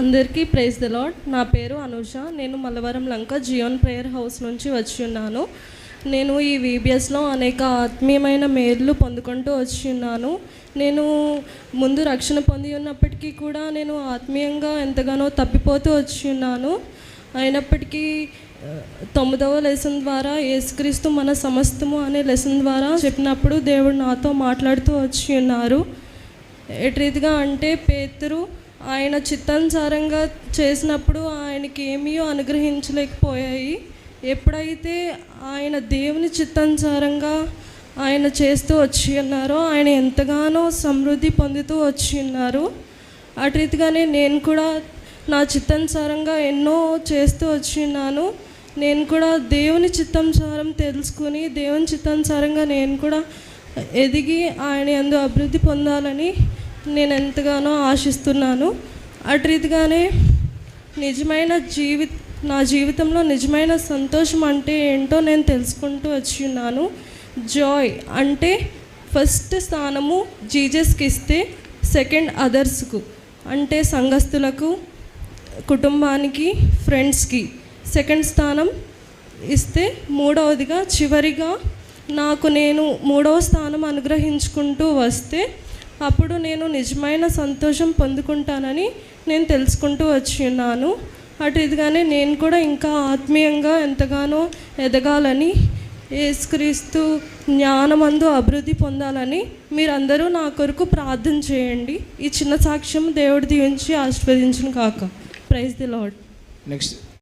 అందరికీ praise the lord. నా పేరు అనూష. నేను మల్లవరం లంక జియోన్ ప్రేయర్ హౌస్ నుంచి వచ్చి ఉన్నాను. నేను ఈ VBSలో అనేక ఆత్మీయమైన మేలు పొందుకుంటూ వచ్చి ఉన్నాను. నేను ముందు రక్షణ పొంది ఉన్నప్పటికీ కూడా నేను ఆత్మీయంగా ఎంతగానో తప్పిపోతూ వచ్చి ఉన్నాను. అయినప్పటికీ 9వ లెసన్ ద్వారా యేసుక్రీస్తు మన సమస్తము అనే లెసన్ ద్వారా చెప్పినప్పుడు దేవుడు నాతో మాట్లాడుతూ వచ్చి ఉన్నారు. ఎటు రీతిగా అంటే పేతురు ఆయన చిత్తానుసారంగా చేసినప్పుడు ఆయనకి ఏమీ అనుగ్రహించలేకపోయాయి. ఎప్పుడైతే ఆయన దేవుని చిత్తానుసారంగా ఆయన చేస్తూ వచ్చి ఉన్నారో ఆయన ఎంతగానో సమృద్ధి పొందుతూ వచ్చి ఉన్నారు. అటు రీతిగానే నేను కూడా నా చిత్తానుసారంగా ఎన్నో చేస్తూ వచ్చి ఉన్నాను. నేను కూడా దేవుని చిత్తానుసారం తెలుసుకుని దేవుని చిత్తానుసారంగా నేను కూడా ఎదిగి ఆయన యందు అభివృద్ధి పొందాలని నేను ఎంతగానో ఆశిస్తున్నాను. అటు రీతిగానే నా జీవితంలో నిజమైన సంతోషం అంటే ఏంటో నేను తెలుసుకుంటూ వచ్చి ఉన్నాను. జాయ్ అంటే ఫస్ట్ స్థానము జీసస్కి ఇస్తే, సెకండ్ అదర్స్కు అంటే సంఘస్థులకు, కుటుంబానికి, ఫ్రెండ్స్కి సెకండ్ స్థానం ఇస్తే, మూడవదిగా చివరిగా నేను 3వ స్థానం అనుగ్రహించుకుంటూ వస్తే అప్పుడు నేను నిజమైన సంతోషం పొందుకుంటానని నేను తెలుసుకుంటూ వచ్చి ఉన్నాను. అటు ఇదిగానే నేను కూడా ఇంకా ఆత్మీయంగా ఎంతగానో ఎదగాలని, యేసుక్రీస్తు జ్ఞానమందు అభివృద్ధి పొందాలని మీరందరూ నా కొరకు ప్రార్థన చేయండి. ఈ చిన్న సాక్ష్యం దేవుడి దీవించి ఆశీర్వదించును కాక. Praise the lord. నెక్స్ట్